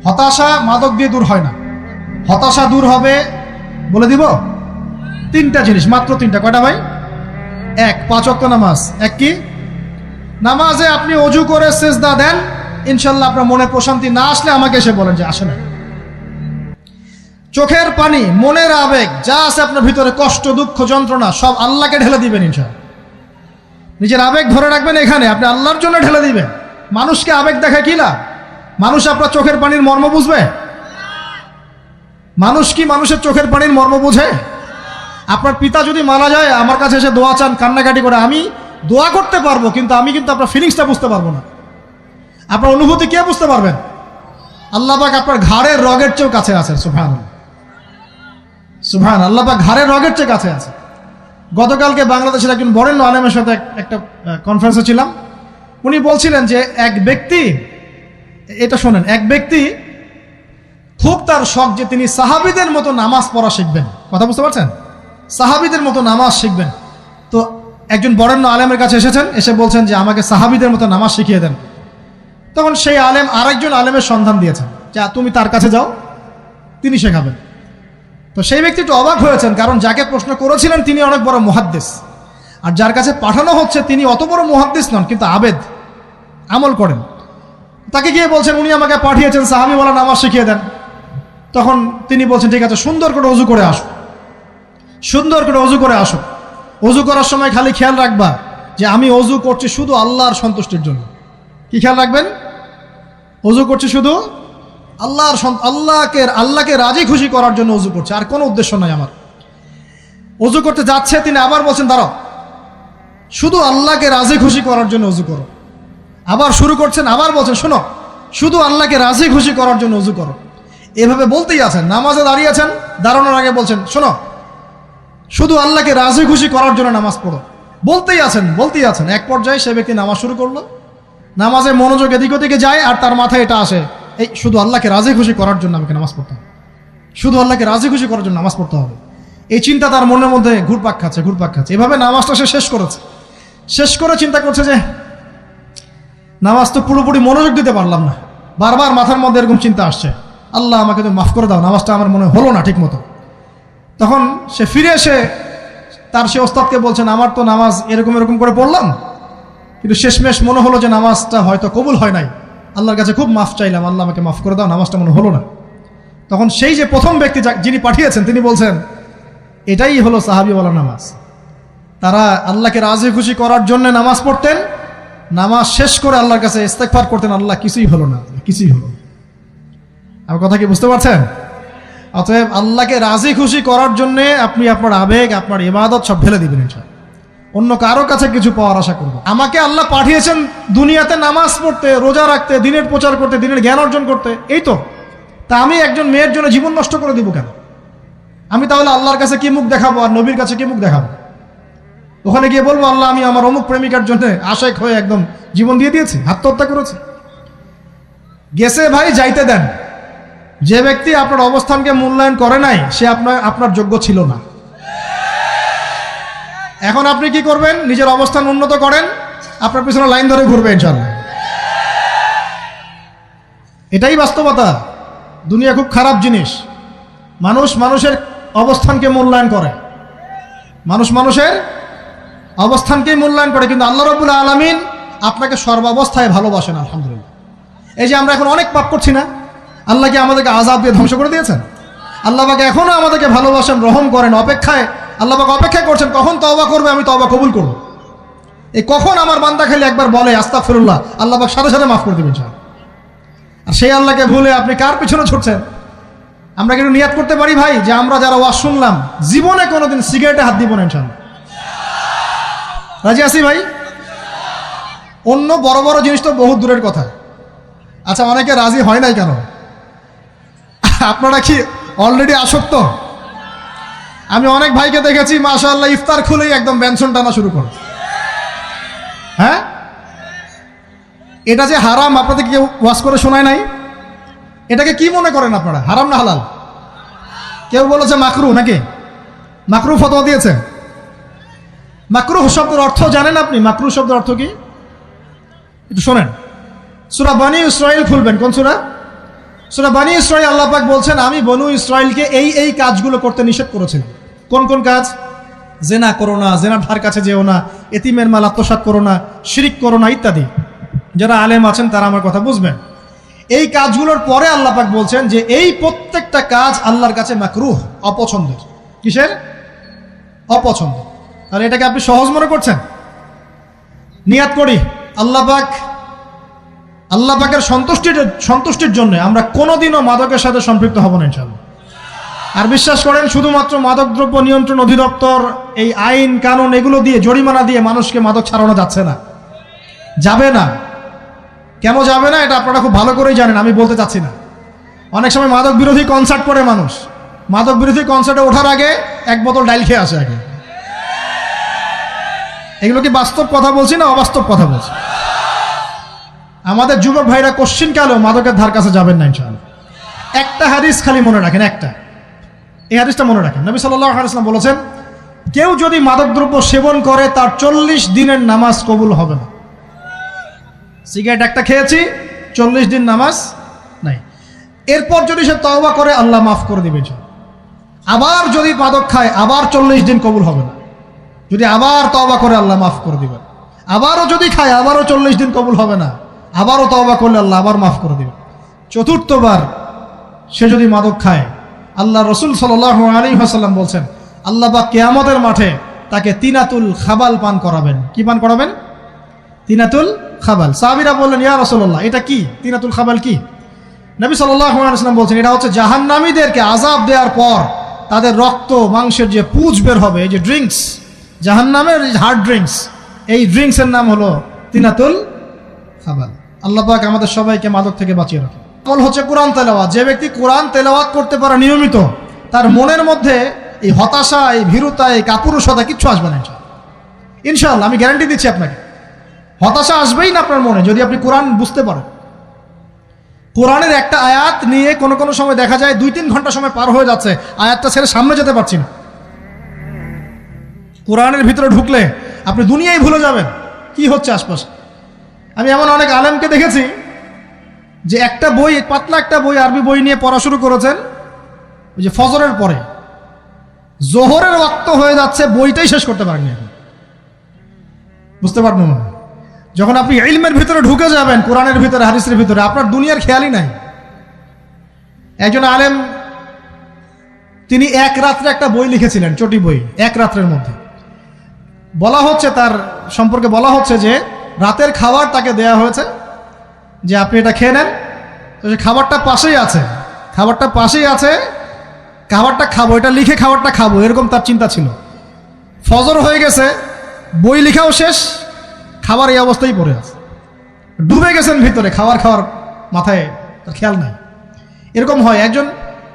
হতাশা মাদক দিয়ে দূর হয় না। হতাশা দূর হবে, বলে দিব, তিনটা জিনিস, মাত্র তিনটা। কয়টা ভাই? এক, 5 ওয়াক্ত নামাজ। এক কি? নামাজে আপনি অজু করে সিজদা দেন, ইনশাল্লাহ আপনার মনে প্রশান্তি না আসলে আমাকে এসে বলেন যে আসে না। চোখের পানি, মনের আবেগ যা আছে আপনার ভিতরে, কষ্ট, দুঃখ, যন্ত্রণা, সব আল্লাহকে ঢেলে দিবেন ইনশাল্লাহ। নিজের আবেগ ধরে রাখবেন এখানে, আপনি আল্লাহর জন্য ঢেলে দিবেন। মানুষকে আবেগ দেখায় কি লাভ? মানুষ আপনার চোখের পানির মর্ম বুঝবে? মানুষ কি মানুষের চোখের পানির মর্ম বুঝে? আপনার পিতা যদি মারা যায়, আমার কাছে এসে দোয়া চান, কান্নাকাটি করে, আমি দোয়া করতে পারবো, কিন্তু আমি কিন্তু আপনার ফিলিংসটা বুঝতে পারবো না। আপনার অনুভূতি কে বুঝতে পারবেন? আল্লাহ পাক আপনার ঘাড়ের রগের চেয়েও কাছে আছেন। সুবহানাল্লাহ, সুবহানাল্লাহ, আল্লাহ পাক ঘাড়ের রগের চেয়ে কাছে আছে। গতকালকে বাংলাদেশের একজন বরেণ্য আলেমের সাথে একটা কনফারেন্সে ছিলাম। উনি বলছিলেন যে এক ব্যক্তি, এটা শোনেন, এক ব্যক্তি খুব তার শখ যে তিনি সাহাবীদের মতো নামাজ পড়া শিখবেন। কথা বুঝতে পারছেন? সাহাবীদের মতো নামাজ শিখবেন। তো একজন বরেণ্য আলেমের কাছে এসেছেন, এসে বলছেন যে আমাকে সাহাবীদের মতো নামাজ শিখিয়ে দেন। তখন সেই আলেম আরেকজন আলেমের সন্ধান দিয়েছেন, যে তুমি তার কাছে যাও, তিনি শেখাবেন। তো সেই ব্যক্তি একটু অবাক হয়েছেন, কারণ যাকে প্রশ্ন করেছিলেন তিনি অনেক বড় মুহাদ্দিস, আর যার কাছে পাঠানো হচ্ছে তিনি অত বড় মুহাদ্দিস নন, কিন্তু আবেদ, আমল করেন। তাকে গিয়ে বলছেন উনি আমাকে পাঠিয়েছেন সাহাবীওয়ালা নামাজ শিখিয়ে দেন। তখন তিনি বলছেন ঠিক আছে, সুন্দর করে অজু করে আসো, সুন্দর করে অজু করে আসো। অজু করার সময় খালি খেয়াল রাখবা যে আমি অজু করছি শুধু আল্লাহর সন্তুষ্টির জন্য। কি খেয়াল রাখবেন? অজু করছি শুধু আল্লাহকে রাজি খুশি করার জন্য অজু করছে, আর কোনো উদ্দেশ্য নাই আমার। অজু করতে যাচ্ছে, তিনি আবার বলছেন দাঁড়াও, শুধু আল্লাহকে রাজি খুশি করার জন্য অজু করো। আবার শুরু করছেন, আবার বলছেন শোনো, শুধু আল্লাহকে রাজি খুশি করার জন্য অজু করো। এভাবে বলতেই আছেন। নামাজে দাঁড়িয়েছেন, দাঁড়ানোর আগে বলছেন শোনো, শুধু আল্লাহকে রাজি খুশি করার জন্য নামাজ পড়ো। বলতেই আছেন। এক পর্যায়ে সে ব্যক্তি নামাজ শুরু করলো, নামাজে মনোযোগ এদিক ওদিকে যায়, আর তার মাথায় এটা আসে, এই শুধু আল্লাহকে রাজি খুশি করার জন্য আমাকে নামাজ পড়তে হবে, শুধু আল্লাহকে রাজি খুশি করার জন্য নামাজ পড়তে হবে। এই চিন্তা তার মনের মধ্যে ঘুরপাক খাচ্ছে। এভাবে নামাজটা সে শেষ করেছে। শেষ করে চিন্তা করছে যে নামাজ তো পুরোপুরি মনোযোগ দিতে পারলাম না, বারবার মাথার মধ্যে এরকম চিন্তা আসছে, আল্লাহ আমাকে তো মাফ করে দাও, নামাজটা আমার মনে হলো না ঠিক মতো। তখন সে ফিরে এসে তার সে ওস্তাদকে বলছেন আমার তো নামাজ এরকম করে পড়লাম, কিন্তু শেষমেশ মনে হলো যে নামাজটা হয়তো কবুল হয় নাই, আল্লাহর কাছে খুব মাফ চাইলাম, আল্লাহ আমাকে মাফ করে দাও, নামাজটা মনে হলো না। তখন সেই যে প্রথম ব্যক্তি যিনি পাঠিয়েছেন তিনি বলছেন এটাই হলো সাহাবীওয়ালা নামাজ। তারা আল্লাহকে রাজি খুশি করার জন্য নামাজ পড়তেন, নামাজ শেষ করে আল্লাহর কাছে ইস্তেগফার করতেন, আল্লাহ কিছুই হলো না, কিছুই হলো না। আমার কথা কি বুঝতে পারছেন? অতএব আল্লাহকে রাজি খুশি করার জন্য আপনি আপনার আবেগ, আপনার ইবাদত সব ঢেলে দিবেন ইনশাআল্লাহ। অন্য কারো কাছে কিছু পাওয়ার আশা করব। আমাকে আল্লাহ পাঠিয়েছেন দুনিয়াতে নামাজ পড়তে, রোজা রাখতে, দিনের প্রচার করতে, দিনের জ্ঞান অর্জন করতে, এই তো। তা আমি একজন মেয়ের জন্য জীবন নষ্ট করে দিব কেন? আমি তাহলে আল্লাহর কাছে কি মুখ দেখাবো, আর নবীর কাছে কি মুখ দেখাবো? ওখানে গিয়ে বলবো আল্লাহ আমি আমার অমুক প্রেমিকার জন্য আশায় হয়ে একদম জীবন দিয়ে দিয়েছি, আত্মহত্যা করেছি। গেছে ভাই, যাইতে দেন। যে ব্যক্তি আপনার অবস্থানকে মূল্যায়ন করে নাই সে আপনার যোগ্য ছিল না। এখন আপনি কি করবেন? নিজের অবস্থান উন্নত করেন, আপনার পিছনে লাইন ধরে ঘুরবে ইনশাআল্লাহ। এটাই বাস্তবতা। দুনিয়া খুব খারাপ জিনিস। মানুষের অবস্থানকে মূল্যায়ন করে, মানুষের অবস্থানকেই মূল্যায়ন করে, কিন্তু আল্লাহ রাব্বুল আলামিন আপনাকে সর্বাবস্থায় ভালোবাসেন। আলহামদুলিল্লাহ। এই যে আমরা এখন অনেক পাপ করছি না, আল্লাহ কি আমাদেরকে আযাব দিয়ে ধ্বংস করে দিয়েছেন? আল্লাহ পাক এখনো আমাদেরকে ভালোবাসেন, রহম করেন, আল্লাহ পাক অপেক্ষায় করছেন কখন তওবা করবে, আমি তওবা কবুল করব। এই কখন আমার বান্দা খালি একবার বলে আস্তাগফিরুল্লাহ, আল্লাহ পাক সাথে সাথে মাফ করে দেবেন ইনশাআল্লাহ। আর সেই আল্লাহকে ভুলে আপনি কার পিছনে ছুটছেন? আমরা কিন্তু নিয়াত করতে পারি ভাই যে আমরা যারা ওয়াজ শুনলাম জীবনে কোনোদিন সিগারেটে হাত দিব না ইনশাআল্লাহ। রাজি আছি ভাই? অন্য বড় বড় জিনিস তো বহু দূরের কথা। আচ্ছা, অনেকে রাজি হয় নাই কেন? আপনারা কি অলরেডি আসক্ত? আমি অনেক ভাইকে দেখেছি মাশাআল্লাহ ইফতার খুলেই একদম ব্যঞ্জন টানা শুরু করে। হ্যাঁ, এটা যে হারাম আপনাদের কেউ ওয়াজ করে শোনায় নাই? এটাকে কি মনে করেন আপনারা, হারাম না হালাল? কেউ বলেছে মাকরু, নাকি মাকরু ফতোয়া দিয়েছে? মাকরুহ শব্দের অর্থ জানেন আপনি? মাকরুহ শব্দের অর্থ কি একটু শোনেন। সূরা বনী ইসরাঈল খুলবেন। কোন সূরা? সূরা বনী ইসরাঈল আল্লাহ পাক বলছেন, আমি বনু ইসরাঈলকে এই কাজগুলো করতে নিষেধ করেছিলাম। কোন কোন কাজ? জেনা করো না, জেনার ধার কাছে যেও না, এতিমের মাল আত্মসাৎ করো না, শিরিক করো না ইত্যাদি। যারা আলেম আছেন তারা আমার কথা বুঝবেন। এই কাজগুলোর পরে আল্লাহ পাক বলছেন যে এই প্রত্যেকটা কাজ আল্লাহর কাছে মাকরুহ, অপছন্দের। কিসের? অপছন্দ। তাহলে এটাকে আপনি সহজ মনে করছেন? নিয়াত করি আল্লাহ পাকের সন্তুষ্টির জন্য আমরা কোনোদিনও মাদকের সাথে সম্পৃক্ত হব না ইনশাআল্লাহ। আর বিশ্বাস করেন, শুধুমাত্র মাদকদ্রব্য নিয়ন্ত্রণ অধিদপ্তর এই আইন কানুন এগুলো দিয়ে, জরিমানা দিয়ে মানুষকে মাদক ছাড়ানো যাচ্ছে না, যাবে না। কেন যাবে না এটা আপনারা খুব ভালো করেই জানেন, আমি বলতে চাচ্ছি না। অনেক সময় মাদক বিরোধী কনসার্ট করে মানুষ, মাদক বিরোধী কনসার্টে ওঠার আগে এক বোতল ডাইল খেয়ে আসে আগে। এগুলো কি বাস্তব কথা বলছি না অবাস্তব কথা বলছি? আমাদের যুবক ভাইরা কোশ্চিন কালেও মাদকের ধার কাছে যাবেন না ইনশাআল্লাহ। একটা হাদিস খালি মনে রাখেন, এই হাদিসটা মনে রাখেন। নবী সাল্লাল্লাহু আলাইহি ওয়াসাল্লাম বলেছেন, কেউ যদি মাদকদ্রব্য সেবন করে তার 40 দিনের নামাজ কবুল হবে না। সিগারেট একটা খেয়েছি, 40 দিন নামাজ নাই। এরপর যদি সে তওবা করে আল্লাহ মাফ করে দিবেন। আবার যদি মাদক খায় আবার 40 দিন কবুল হবে না। যদি আবার তওবা করে আল্লাহ মাফ করে দিবেন। আবারও যদি খায় আবারও 40 দিন কবুল হবে না। আবারও তওবা করলে আল্লাহ আবার মাফ করে দিবেন। চতুর্থবার সে যদি মাদক খায়, আল্লাহ রসুল সাল্লাল্লাহু আলাইহি ওয়াসাল্লাম বলছেন, আল্লাহ পাক কিয়ামতের মাঠে তাকে তিনাতুল খাবাল পান করাবেন। কি পান করাবেন? তিনাতুল খাবাল। সাহাবীরা বললেন, ইয়া রাসূলুল্লাহ, এটা কি? তিনাতুল খাবাল কি? নবী সাল্লাল্লাহু আলাইহি ওয়াসাল্লাম বলছেন, এটা হচ্ছে জাহান্নামীদেরকে আযাব দেওয়ার পর তাদের রক্ত মাংসের যে পুঁজ বের হবে, এই যে ড্রিঙ্কস, জাহান্নামের হার্ড ড্রিঙ্কস, এই ড্রিঙ্কসের নাম হলো তিনাতুল খাবাল। আল্লাহ পাক আমাদের সবাইকে মাদক থেকে বাঁচিয়ে রাখে। আমল হচ্ছে কোরআন তেলাওয়াত। যে ব্যক্তি কোরআন তেলাওয়াত করতে পারে নিয়মিত, তার মনের মধ্যে এই হতাশা, এই ভীরুতা, এই কাপুরুষতা কিচ্ছু আসবে না ইনশাআল্লাহ। আমি গ্যারান্টি দিচ্ছি আপনাকে, হতাশা আসবেই না আপনার মনে যদি আপনি কোরআন বুঝতে পারেন। কোরআনের একটা আয়াত নিয়ে কোনো সময় দেখা যায় 2-3 ঘন্টা সময় পার হয়ে যাচ্ছে, আয়াতটা ছেড়ে সামনে যেতে পারছি না। কোরআনের ভিতরে ঢুকলে আপনি দুনিয়ায় ভুলে যাবেন কি হচ্ছে আশপাশে। আমি এমন অনেক আলেমকে দেখেছি যে একটা বই, পাতলা একটা বই, আরবি বই নিয়ে পড়া শুরু করেছেন, ওই যে ফজরের পরে জোহরের ওয়াক্ত হয়ে যাচ্ছে, বইটাই শেষ করতে পারেননি এখন। বুঝতে পারবেন না, যখন আপনি ইলমের ভিতরে ঢুকে যাবেন, কোরআনের ভিতরে, হাদিসের ভিতরে, আপনার দুনিয়ার খেয়ালই নাই। একজন আলেম, তিনি এক রাত্রে একটা বই লিখেছিলেন, চটি বই, এক রাত্রের মধ্যে। বলা হচ্ছে, তার সম্পর্কে বলা হচ্ছে যে রাতের খাবার তাকে দেয়া হয়েছে, যে আপনি এটা খেয়ে নেন। তো সে খাবারটা পাশেই আছে, খাবারটা খাবো, এটা লিখে খাবারটা খাবো, এরকম তার চিন্তা ছিল। ফজর হয়ে গেছে, বই লেখাও শেষ, খাবার এই অবস্থায় পড়ে আছে, ডুবে গেছেন ভিতরে, খাওয়ার মাথায় তার খেয়াল নাই। এরকম হয়। একজন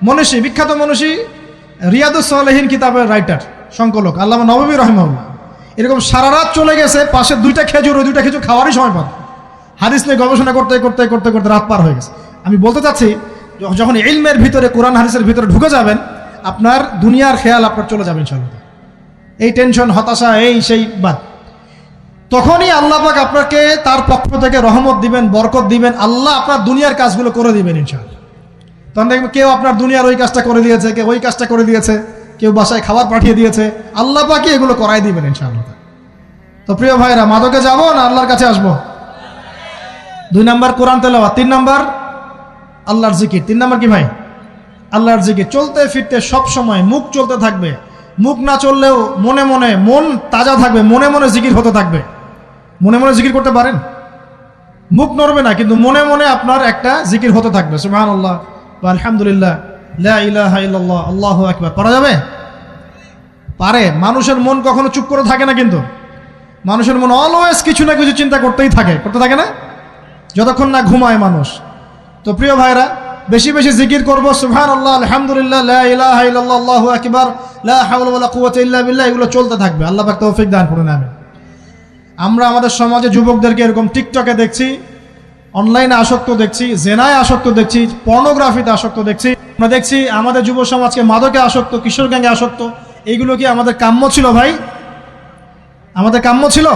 মনীষী, বিখ্যাত মনীষী, রিয়াদুস সালেহিন কিতাবের রাইটার, সংকলক আল্লামা নববী রাহিমাহুল্লাহ, এরকম সারা রাত চলে গেছে, পাশে 2টা খেজুর, ওই 2টা খেজুর খাওয়ারই সময় পান। হাদিস নিয়ে গবেষণা করতে রাত পার হয়ে গেছে। আমি বলতে চাচ্ছি, যখন ইলমের ভিতরে, কোরআন হাদিসের ভিতরে ঢুকে যাবেন, আপনার দুনিয়ার খেয়াল আপনার চলে যাবে ইনশাআল্লাহ। এই টেনশন, হতাশা, এই সেই বাদ। তখনই আল্লাহ পাক আপনাকে তার পক্ষ থেকে রহমত দিবেন, বরকত দিবেন, আল্লাহ আপনার দুনিয়ার কাজগুলো করে দিবেন ইনশাআল্লাহ। তখন দেখবেন কেউ আপনার দুনিয়ার ওই কাজটা করে দিয়েছে, কেউ ওই কাজটা করে দিয়েছে, কেউ বাসায় খাবার পাঠিয়ে দিয়েছে, আল্লাহ পাকই এগুলো করাই দিবেন ইনশাআল্লাহ। তো প্রিয় ভাইরা, মাদকে যাব না আল্লাহর কাছে আসবো? 2 নাম্বার কোরআন তেলাওয়াত, 3 নাম্বার আল্লাহর জিকির। 3 নাম্বার কি ভাই? আল্লাহর জিকির। চলতে ফিরতে সব সময় মুখ চলতে থাকবে, মুখ না চললেও মনে মনে মন তাজা থাকবে, মনে মনে জিকির হতে থাকবে। মনে মনে জিকির করতে পারেন? মুখ নড়বে না, কিন্তু মনে মনে আপনার একটা জিকির হতে থাকবে, সুবহানাল্লাহ ওয়া আলহামদুলিল্লাহ, লা ইলাহা ইল্লাল্লাহ, আল্লাহু আকবার। পারা যাবে? পারে। মানুষের মন কখনো চুপ করে থাকে না, কিন্তু মানুষের মন অলওয়েজ কিছু না কিছু চিন্তা করতে থাকে না, যতক্ষণ না ঘুমায় মানুষ। তো প্রিয় ভাইরা, বেশি বেশি জিকির করব, সুবহানাল্লাহ, আলহামদুলিল্লাহ, লা ইলাহা ইল্লাল্লাহ, আল্লাহু আকবার, লা হাওলা ওয়ালা কুওয়াতা ইল্লা বিল্লাহ, এগুলো চলতে থাকবে। আল্লাহ পাক তৌফিক দান করুন, আমিন। আমরা আমাদের সমাজে যুবকদেরকে এরকম টিকটকে দেখছি, অনলাইনে আসক্ত দেখছি, জেনায় আসক্ত দেখছি, পর্নোগ্রাফিতে আসক্ত দেখছি। আমরা দেখছি আমাদের যুব সমাজকে মাদকে আসক্ত, কিশোর গ্যাংয়ে আসক্ত। এইগুলো কি আমাদের কাম্য ছিল ভাই? আমাদের কাম্য ছিল?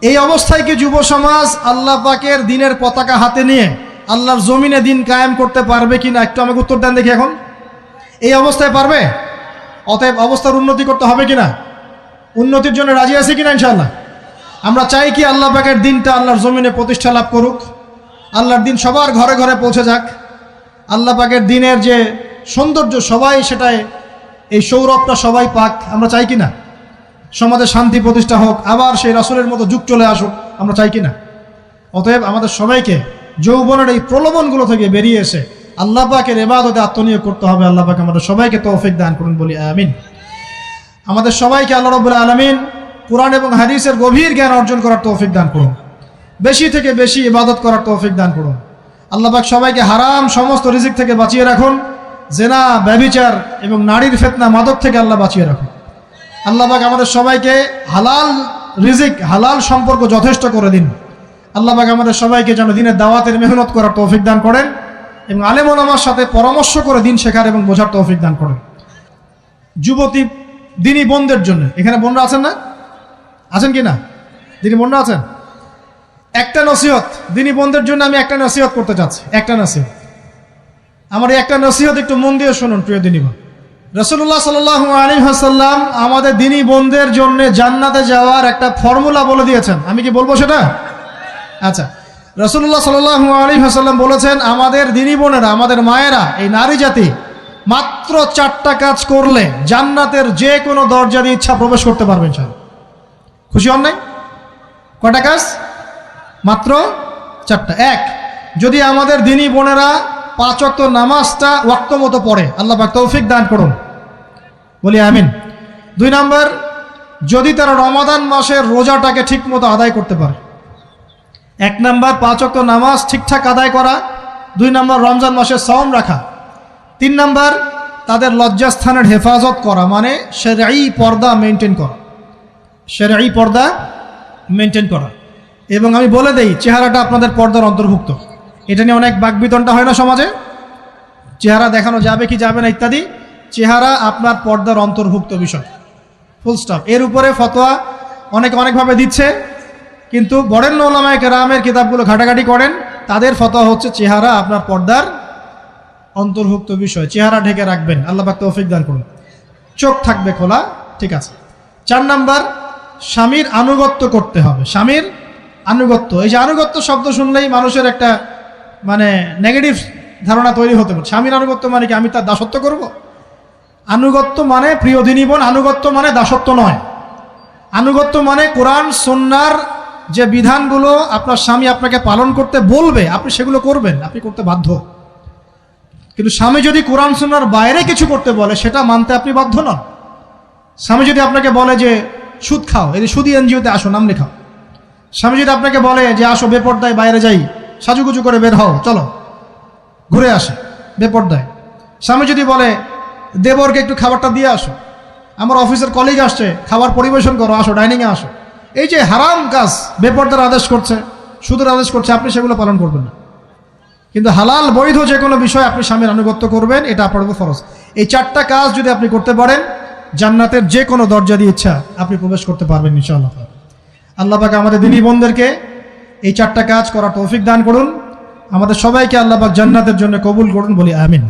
এই অবস্থায় কি যুব সমাজ আল্লাহ পাকের দ্বীনের পতাকা হাতে নিয়ে আল্লাহর জমিনে দিন কায়েম করতে পারবে কিনা একটু আমাকে উত্তর দেন দেখি। এখন এই অবস্থায় পারবে? অতএব অবস্থার উন্নতি করতে হবে কিনা? উন্নতির জন্য রাজি আছে কিনা ইনশাআল্লাহ? আমরা চাই কি আল্লাহ পাকের দিনটা আল্লাহর জমিনে প্রতিষ্ঠা লাভ করুক, আল্লাহর দিন সবার ঘরে ঘরে পৌঁছে যাক, আল্লাহ পাকের দিনের যে সৌন্দর্য সবাই সেটাই, এই সৌরভটা সবাই পাক, আমরা চাই কিনা? সমাজে শান্তি প্রতিষ্ঠা হোক, আবার সেই রাসূলের মতো যুগ চলে আসুক, আমরা চাই কিনা? অতএব আমাদের সবাইকে যৌবনের এই প্রলোভনগুলো থেকে বেরিয়ে এসে আল্লাহ পাকের ইবাদতে আত্মনিয়োগ করতে হবে। আল্লাহ পাক আমাদের সবাইকে তৌফিক দান করুন, বলি আমিন। আমাদের সবাইকে আল্লাহ রাব্বুল আলামিন কুরআন এবং হাদিসের গভীর জ্ঞান অর্জন করার তৌফিক দান করুন, বেশি থেকে বেশি ইবাদত করার তৌফিক দান করুন। আল্লাহ পাক সবাইকে হারাম সমস্ত রিজিক থেকে বাঁচিয়ে রাখুন, জেনা, ব্যভিচার এবং নারীর ফিতনা, মাদক থেকে আল্লাহ বাঁচিয়ে রাখুন। আল্লাহ পাক আমাদের সবাইকে হালাল রিজিক, হালাল সম্পর্ক যথেষ্ট করে দিন। আল্লাহ পাক আমাদের সবাইকে যেন দিনের দাওয়াতের মেহনত করার তৌফিক দান করেন এবং আলেম ওলামার সাথে পরামর্শ করে দিন শেখার এবং বোঝার তৌফিক দান করেন। যুবতী দিনী বোনদের জন্য, এখানে বোনরা আছেন না? আছেন কি না? দিনী বোনরা আছেন? একটা নসিহত দিনী বোনদের জন্য আমি একটা নসিহত করতে চাচ্ছি, একটা নসিহত। আমার এই একটা নসিহত একটু মন দিয়ে শুনুন প্রিয় দিনী বোন। রাসূলুল্লাহ সাল্লাল্লাহু আলাইহি ওয়াসাল্লাম আমাদের দিনী বোনদের জন্য জান্নাতে যাওয়ার একটা ফর্মুলা বলে দিয়েছেন। আমি কি বলবো সেটা? আচ্ছা, রাসূলুল্লাহ সাল্লাল্লাহু আলাইহি ওয়াসাল্লাম বলেছেন আমাদের দিনী বোনেরা, আমাদের মায়েরা, এই নারী জাতি মাত্র 4টা কাজ করলে জান্নাতের যে কোনো দরজা দিয়ে ইচ্ছা প্রবেশ করতে পারবেন। খুশি হন নাই? কয়টা কাজ? মাত্র 4টা। এক, যদি আমাদের দিনী বোনেরা 5 ওয়াক্ত নামাজটা ওয়াক্ত মতো পড়ে, আল্লাহ পাক তৌফিক দান করুন, বলি আমিন। 2 নাম্বার, যদি তারা রমাদান মাসের রোজাটাকে ঠিক মতো আদায় করতে পারে। 1 নাম্বার 5 ওয়াক্ত নামাজ ঠিকঠাক আদায় করা, 2 নাম্বার রমজান মাসে সাওম রাখা, 3 নাম্বার তাদের লজ্জাস্থানের হেফাজত করা, মানে শরঈ পর্দা মেনটেন করা, শরঈ পর্দা মেনটেন করা। এবং আমি বলে দেই, চেহারাটা আপনাদের পর্দার অন্তর্ভুক্ত। এটা নিয়ে অনেক বাকবিতণ্ডা হয় না সমাজে, চেহারা দেখানো যাবে কি যাবে না ইত্যাদি। চেহারা আপনার পর্দার অন্তর্ভুক্ত বিষয়, ফুল স্টপ। এর উপরে ফতোয়া অনেকভাবে দিচ্ছে, কিন্তু বরেণ্য উলামায়ে কেরামের কিতাবগুলো ঘাটাঘাটি করেন, তাদের ফতোয়া হচ্ছে চেহারা আপনার পর্দার অন্তর্ভুক্ত বিষয়, চেহারা ঢেকে রাখবেন, আল্লাহ পাক তৌফিক দান করুন। চোখ থাকবে খোলা, ঠিক আছে। 4 নাম্বার, স্বামীর আনুগত্য করতে হবে। স্বামীর আনুগত্য, এই যে আনুগত্য শব্দ শুনলেই মানুষের একটা মানে নেগেটিভ ধারণা তৈরি হতে পারে। স্বামীর আনুগত্য মানে কি আমি তার দাসত্ব করব? আনুগত্য মানে, প্রিয় দিনী বোন, আনুগত্য মানে দাসত্ব নয়। আনুগত্য মানে কোরআন সুন্নাহর যে বিধানগুলো আপনার স্বামী আপনাকে পালন করতে বলবে, আপনি সেগুলো করবেন, আপনি করতে বাধ্য। কিন্তু স্বামী যদি কোরআন সুন্নাহর বাইরে কিছু করতে বলে, সেটা মানতে আপনি বাধ্য নন। স্বামী যদি আপনাকে বলে যে সুদ খাও, এই সুদী এনজিওতে আসো, নাম লেখাও। স্বামী যদি আপনাকে বলে যে আসো বেপর্দায় বাইরে যাই, সাজুগুজু করে বের হও, চলো ঘুরে আসে বেপর্দায়। স্বামী যদি বলে দেবরকে একটু খাবারটা দিয়ে আসো, আমার অফিসের কলিগ আসছে, খাবার পরিবেশন করো, আসো ডাইনিংয়ে আসো। এই যে হারাম কাজ, বেপর্দার আদেশ করছে, সুদের আদেশ করছে, আপনি সেগুলো পালন করবেন না। কিন্তু হালাল বৈধ যে কোনো বিষয় আপনি স্বামীর আনুগত্য করবেন, এটা আপনার উপর ফরজ। এই 4টা কাজ যদি আপনি করতে পারেন, জান্নাতের যে কোনো দরজা দিয়ে ইচ্ছা আপনি প্রবেশ করতে পারবেন ইনশাআল্লাহ। আল্লাহ পাক আমাদের দিনী বোনদেরকে এই 4টা কাজ করার তৌফিক দান করুন। আমাদের সবাইকে আল্লাহ পাক জান্নাতের জন্য কবুল করুন, বলি আমিন।